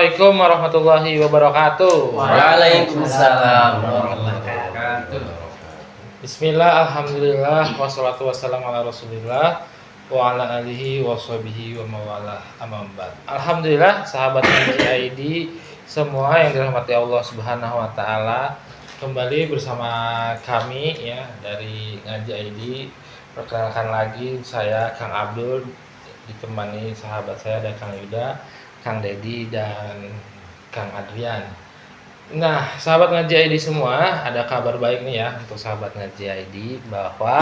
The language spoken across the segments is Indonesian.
Assalamualaikum warahmatullahi wabarakatuh. Waalaikumsalam warahmatullahi wabarakatuh. Bismillah, alhamdulillah, wassalatu wassalamu ala rasulillah wa ala alihi wa sahbihi wa mawalah, amma ba'd. Alhamdulillah, sahabat Ngaji ID semua yang dirahmati Allah Subhanahu wa taala, kembali bersama kami ya dari Ngaji ID. Perkenalkan lagi, saya Kang Abdul, ditemani sahabat saya ada Kang Yuda, Kang Dedi, dan Kang Adrian. Nah, sahabat Ngaji ID semua, ada kabar baik nih ya untuk sahabat Ngaji ID bahwa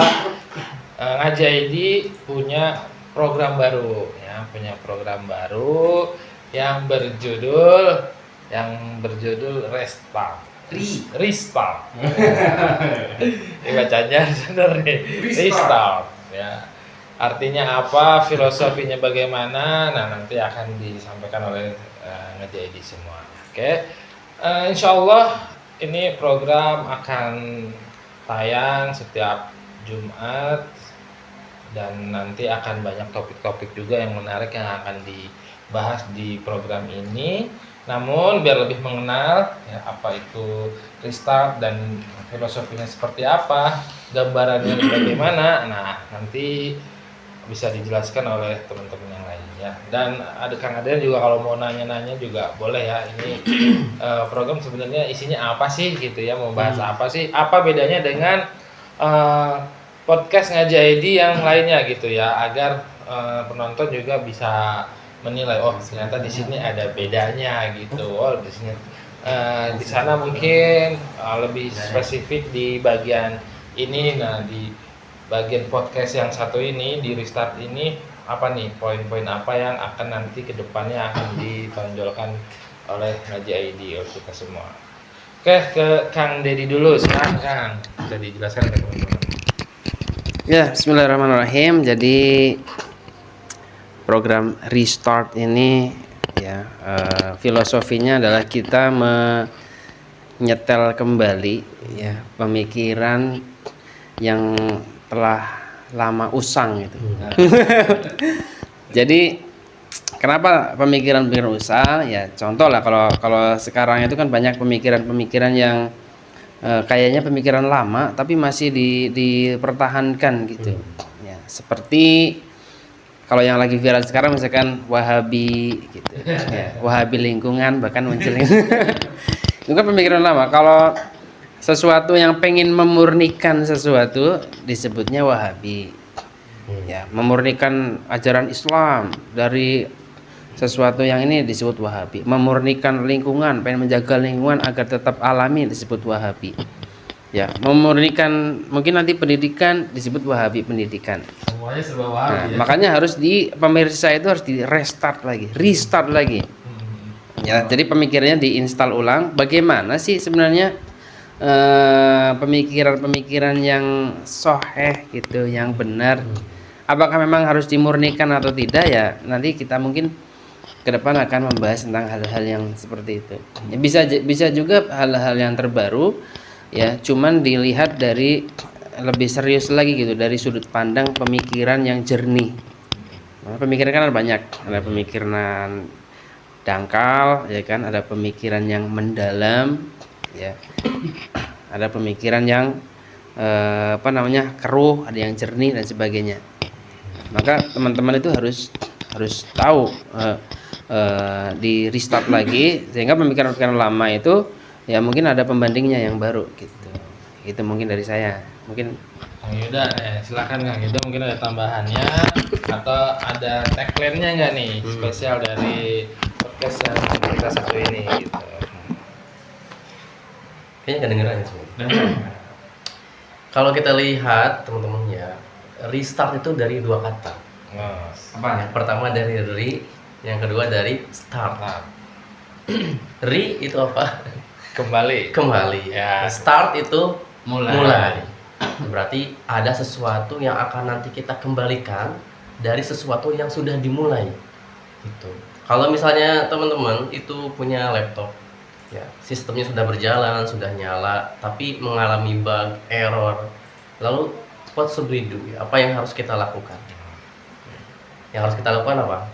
Ngaji ID punya program baru ya, punya program baru yang berjudul Restart. Restart. Ini bacanya bener nih. Restart ya. Artinya apa, filosofinya bagaimana, nah nanti akan disampaikan oleh Ngaji ID semua. Oke, insya Allah ini program akan tayang setiap Jumat dan nanti akan banyak topik-topik juga yang menarik yang akan dibahas di program ini. Namun biar lebih mengenal ya, apa itu restart dan filosofinya seperti apa, gambarannya bagaimana, nah nanti bisa dijelaskan oleh teman-teman yang lainnya. Dan ada Kang Adrian juga kalau mau nanya-nanya juga boleh ya. Ini program sebenarnya isinya apa sih gitu ya, mau bahas apa sih, apa bedanya dengan podcast Ngaji ID yang lainnya gitu ya, agar penonton juga bisa menilai, oh ternyata di sini ada bedanya gitu. Oh di sini di sana mungkin lebih spesifik di bagian ini. Nah, di bagian podcast yang satu ini, di Restart ini, apa nih poin-poin apa yang akan nanti kedepannya akan ditonjolkan oleh Ngaji ID oleh kita semua. Oke, ke Kang Dedi dulu sekarang, Kang, bisa dijelaskan ke teman-teman. Ya, bismillahirrahmanirrahim. Jadi program Restart ini ya, filosofinya adalah kita menyetel kembali ya pemikiran yang telah lama usang gitu. Jadi kenapa pemikiran-pemikiran usang? Ya contoh lah, kalau sekarang itu kan banyak pemikiran-pemikiran yang kayaknya pemikiran lama tapi masih dipertahankan gitu. Ya, seperti kalau yang lagi viral sekarang misalkan Wahabi gitu. Ya, Wahabi lingkungan bahkan muncul. Itu kan pemikiran lama. Kalau sesuatu yang pengen memurnikan sesuatu disebutnya Wahabi. Ya, memurnikan ajaran Islam dari sesuatu yang ini disebut Wahabi. Memurnikan lingkungan, pengen menjaga lingkungan agar tetap alami disebut Wahabi. Ya, memurnikan mungkin nanti pendidikan disebut Wahabi pendidikan. Semuanya serba Wahabi. Nah, ya? makanya harus pemirsa itu harus di restart lagi. Ya, jadi pemikirannya diinstal ulang. Bagaimana sih sebenarnya pemikiran-pemikiran yang sahih gitu, yang benar? Apakah memang harus dimurnikan atau tidak ya? Nanti kita mungkin ke depan akan membahas tentang hal-hal yang seperti itu. Ya, bisa juga hal-hal yang terbaru ya, cuman dilihat dari lebih serius lagi gitu, dari sudut pandang pemikiran yang jernih. Nah, pemikiran kan ada banyak, ada pemikiran dangkal ya kan, ada pemikiran yang mendalam ya, ada pemikiran yang keruh, ada yang jernih dan sebagainya. Maka teman-teman itu harus tahu di restart lagi, sehingga pemikiran-pemikiran lama itu ya mungkin ada pembandingnya yang baru gitu. Itu mungkin dari saya. Mungkin Kang Yuda, silakan Kang Yuda, mungkin ada tambahannya atau ada tagline-nya nggak nih spesial dari podcast yang kita satu ini gitu. Kayaknya nggak dengeran sih. Kalau kita lihat teman-teman ya, restart itu dari dua kata. Yang pertama dari yang kedua dari start. Itu apa? Kembali. Ya. Start itu mulai. Berarti ada sesuatu yang akan nanti kita kembalikan dari sesuatu yang sudah dimulai. Gitu. Kalau misalnya teman-teman itu punya laptop, ya sistemnya sudah berjalan, sudah nyala, tapi mengalami bug, error, lalu what should we do? Apa yang harus kita lakukan? Yang harus kita lakukan apa?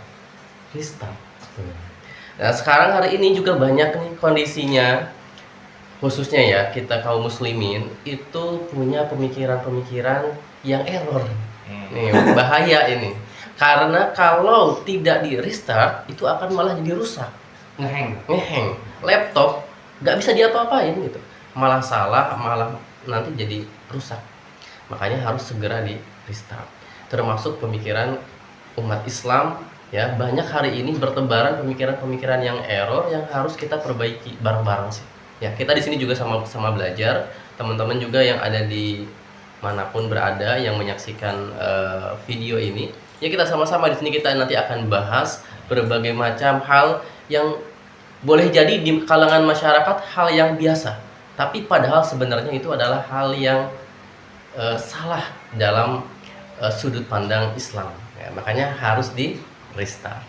Restart. Nah, sekarang hari ini juga banyak nih kondisinya, khususnya ya kita kaum muslimin itu punya pemikiran-pemikiran yang error. Nih, bahaya ini. Karena kalau tidak di restart itu akan malah jadi rusak, ngeheng. Laptop nggak bisa diapa-apain gitu. Malah salah, malah nanti jadi rusak. Makanya harus segera di restart. Termasuk pemikiran umat Islam ya, banyak hari ini bertebaran pemikiran-pemikiran yang error yang harus kita perbaiki bareng-bareng sih. Ya, kita di sini juga sama-sama belajar. Teman-teman juga yang ada di manapun berada yang menyaksikan video ini, ya kita sama-sama di sini kita nanti akan bahas berbagai macam hal yang boleh jadi di kalangan masyarakat hal yang biasa, tapi padahal sebenarnya itu adalah hal yang salah dalam sudut pandang Islam. Ya, makanya harus di restart.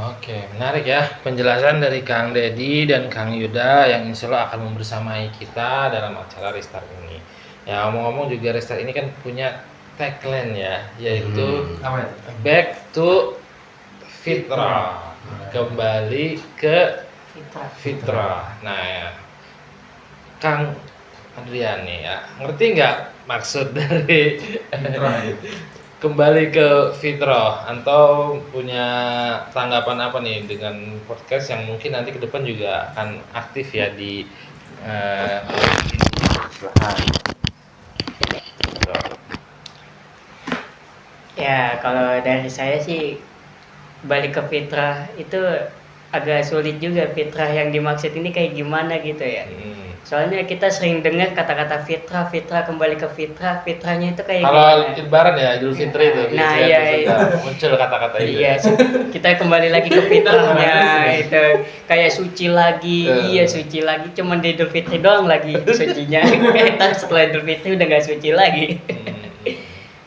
Oke, menarik ya penjelasan dari Kang Dedi dan Kang Yuda yang insya Allah akan membersamai kita dalam acara Restart ini. Ya, ngomong-ngomong juga Restart ini kan punya tagline ya, yaitu Apa itu? Back to Fitrah, kembali ke fitrah. Nah, ya. Kang Adrian nih ya, ngerti nggak maksud dari kembali ke fitrah, atau punya tanggapan apa nih dengan podcast yang mungkin nanti ke depan juga akan aktif ya di Ya, kalau dari saya sih balik ke fitrah itu agak sulit juga. Fitrah yang dimaksud ini kayak gimana gitu ya. Soalnya kita sering dengar kata-kata fitrah, fitrah kembali ke fitrah, fitrahnya itu kayak Kalau gimana? Lebaran ya Idul Fitri itu Nah, biasanya iya, tuh iya. suka muncul kata-kata itu. Iya, kita kembali lagi ke fitrahnya itu kayak suci lagi, iya suci lagi, cuman di Idul Fitri doang lagi sucinya. Kita setelah Idul Fitri udah nggak suci lagi.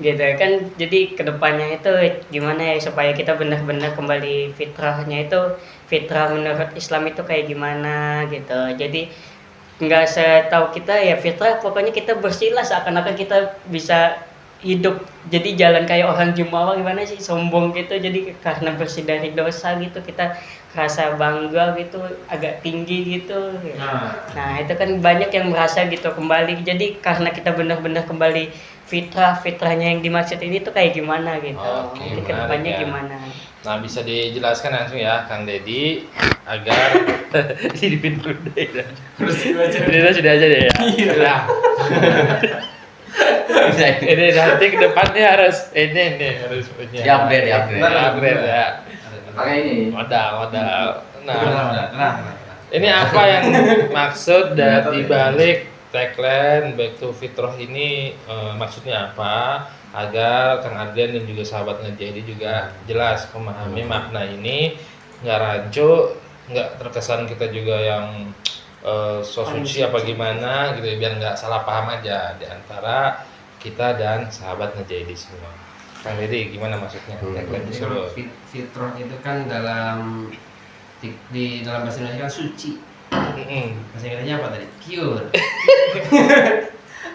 Gitu kan, jadi kedepannya itu gimana ya supaya kita benar-benar kembali fitrahnya itu, fitrah menurut Islam itu kayak gimana gitu. Jadi nggak setahu kita ya fitrah pokoknya kita bersihlah seakan-akan kita bisa hidup jadi jalan kayak orang jumawa, gimana sih, sombong gitu. Jadi karena bersih dari dosa gitu kita rasa bangga gitu, agak tinggi gitu. Nah itu kan banyak yang merasa gitu kembali. Jadi karena kita benar-benar kembali fitrahnya yang dimaksud ini tuh kayak gimana gitu. Oke, Nanti menarik kedepannya ya. gimana? Nah, bisa dijelaskan langsung ya Kang Dedi agar di pintu deh. Sudah aja deh ya. Iya. Ini nanti ke depannya harus ini harus punya. Di-upgrade Upgrade ya. Pakai ini. Modal. Nah, Tenang. ini apa yang maksud dari balik tagline Back to Fitrah ini, maksudnya apa? Agar Kang Adrian dan juga sahabat Ngejadi juga jelas memahami makna ini, nggak rancu, nggak terkesan kita juga yang so suci apa gimana gitu, biar nggak salah paham aja di antara kita dan sahabat Ngejadi semua. Kang Dedi, gimana maksudnya tagline tersebut? Fitrah itu kan di dalam bahasa Indonesia kan suci. Bahasa Inggrisnya apa tadi? Pure.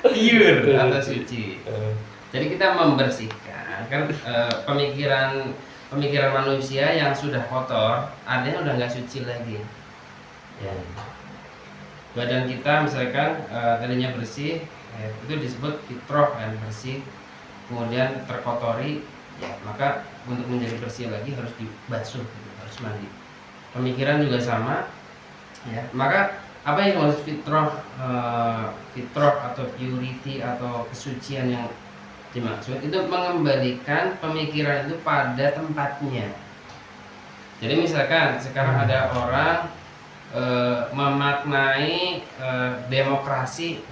Pure atau suci. Jadi kita membersihkan kan pemikiran manusia yang sudah kotor, artinya udah nggak suci lagi. Ya. Badan kita misalkan tadinya bersih, itu disebut fitrah kan, bersih. Kemudian terkotori, ya maka untuk menjadi bersih lagi harus dibasuh, gitu, harus mandi. Pemikiran juga sama, ya. Maka apa yang maksud fitrah atau purity atau kesucian yang dimaksud itu mengembalikan pemikiran itu pada tempatnya. Jadi misalkan sekarang ada orang memaknai demokrasi,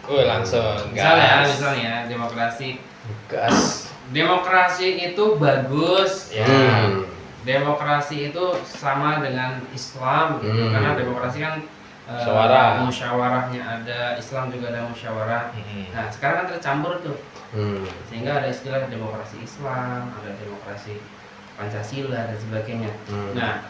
Langsung misalnya demokrasi. gas. Demokrasi itu bagus, Ya. Demokrasi itu sama dengan Islam, gitu. Karena demokrasi kan musyawarahnya ada, Islam juga ada musyawarah. Nah sekarang kan tercampur tuh, sehingga ada istilah demokrasi Islam, ada demokrasi Pancasila dan sebagainya. Nah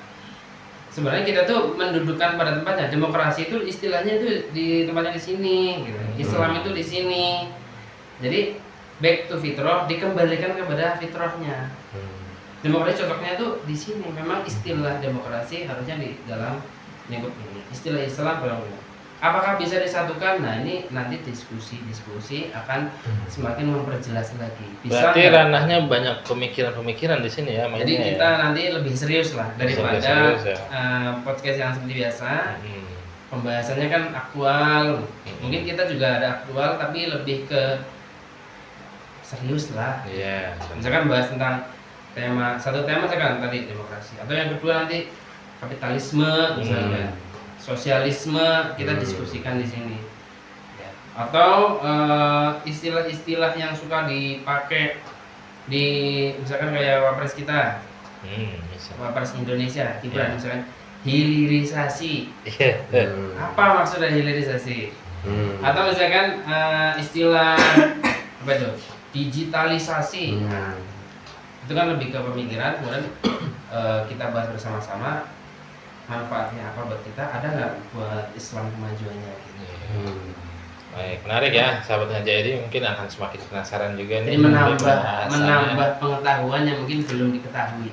sebenarnya kita tuh mendudukkan pada tempatnya. Demokrasi itu istilahnya itu di tempatnya di sini, gitu. Islam itu di sini. Jadi back to fitrah, dikembalikan kepada fitrahnya. Demokrasi cocoknya tuh di sini. Memang istilah demokrasi harusnya di dalam lingkup ini. Istilah Islam belum. Apakah bisa disatukan? Nah ini nanti diskusi akan semakin memperjelas lagi. Bisa Berarti nggak? ranahnya banyak pemikiran-pemikiran di sini ya. Jadi mainnya kita ya. nanti lebih serius lah daripada Serius, ya. podcast yang seperti biasa. Hmm. Pembahasannya kan aktual. Mungkin kita juga ada aktual tapi lebih ke serius lah. Iya. Misalkan bahas tentang satu tema misalkan tadi demokrasi, atau yang kedua nanti kapitalisme misalnya, sosialisme kita diskusikan di sini. Ya. Atau istilah-istilah yang suka dipakai di misalkan kayak wapres kita, Bisa. wapres Indonesia, Gibran Ya. misalkan hilirisasi. Iya. Apa maksud dari hilirisasi? Atau misalkan istilah apa itu? Digitalisasi. Nah, itu kan lebih ke pemikiran, kemudian kita bahas bersama-sama manfaatnya apa buat kita, ada nggak buat Islam kemajuannya gitu. Baik, menarik ya, sahabat Ngajari mungkin akan semakin penasaran juga Jadi nih. menambah pengetahuan yang mungkin belum diketahui.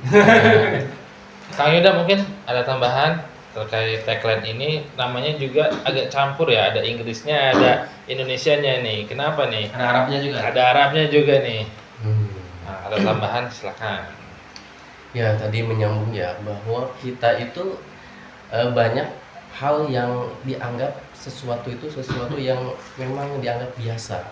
Kang Yuda mungkin ada tambahan terkait tagline ini, namanya juga agak campur ya, ada Inggrisnya, ada Indonesianya nih. Kenapa nih? Ada Arabnya juga. Ada Arabnya juga nih. Nah, ada tambahan silakan. Ya tadi menyambung ya bahwa kita itu banyak hal yang dianggap sesuatu yang memang dianggap biasa.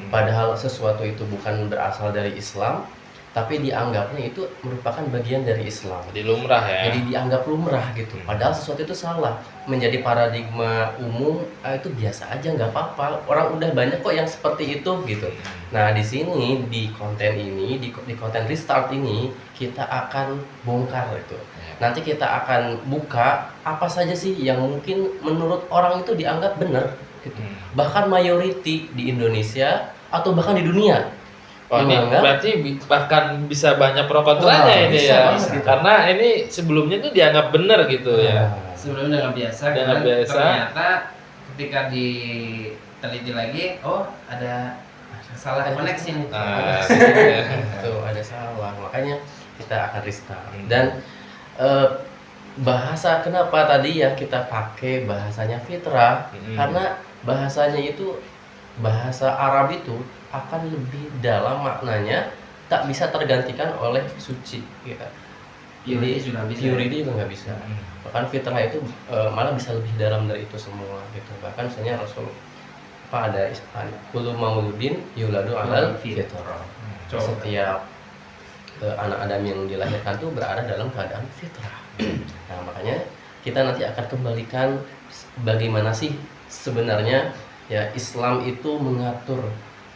Padahal sesuatu itu bukan berasal dari Islam, tapi dianggapnya itu merupakan bagian dari Islam. Jadi lumrah ya. Jadi dianggap lumrah gitu. Padahal sesuatu itu salah. Menjadi paradigma umum itu biasa aja, nggak apa-apa. Orang udah banyak kok yang seperti itu gitu. Nah di sini di konten ini di konten Restart ini kita akan bongkar itu. Nanti kita akan buka apa saja sih yang mungkin menurut orang itu dianggap benar gitu. Bahkan mayoriti di Indonesia atau bahkan di dunia. Oh ini Menganggap- berarti bahkan bisa banyak pro kontranya Wah, ini bisa ya. banget gitu. Karena ini sebelumnya tuh dianggap benar gitu ya. Sebelumnya dengan biasa, Dengan kemudian biasa. ternyata ketika diteliti lagi, oh ada salah koneksi nih. Nah, Tuh ada salah, makanya kita akan restart. Dan bahasa kenapa tadi ya kita pakai bahasanya fitrah, karena bahasanya itu bahasa Arab itu akan lebih dalam maknanya, tak bisa tergantikan oleh suci ya. Purity Jadi juga bisa. purity juga nggak bisa. Bahkan fitrah itu malah bisa lebih dalam dari itu semua gitu. Bahkan misalnya Rasul apa ada kullu mauludin yuladu alal fitrah. Setiap anak Adam yang dilahirkan tuh berada dalam keadaan fitrah. Nah makanya kita nanti akan kembalikan bagaimana sih sebenarnya ya Islam itu mengatur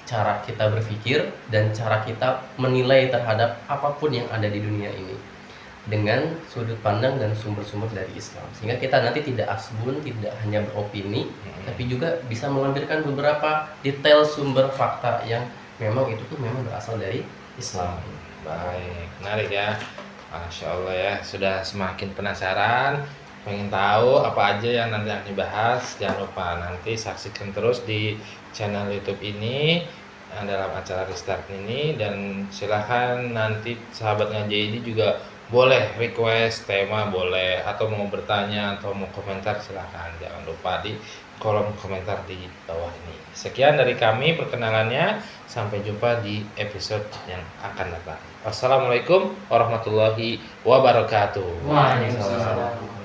cara kita berpikir dan cara kita menilai terhadap apapun yang ada di dunia ini dengan sudut pandang dan sumber-sumber dari Islam, sehingga kita nanti tidak asbun, tidak hanya beropini, tapi juga bisa melampirkan beberapa detail sumber fakta yang memang itu tuh memang berasal dari Islam. baik, menarik ya. Masya Allah ya, sudah semakin penasaran, pengen tahu apa aja yang nanti akan dibahas. Jangan lupa nanti saksikan terus di channel YouTube ini dalam acara Restart ini, dan silahkan nanti sahabat Ngaji ini juga boleh request tema, boleh, atau mau bertanya atau mau komentar, silahkan. Jangan lupa di kolom komentar di bawah ini. Sekian dari kami perkenalannya, sampai jumpa di episode yang akan datang. Wassalamualaikum warahmatullahi wabarakatuh. Waalaikumsalam.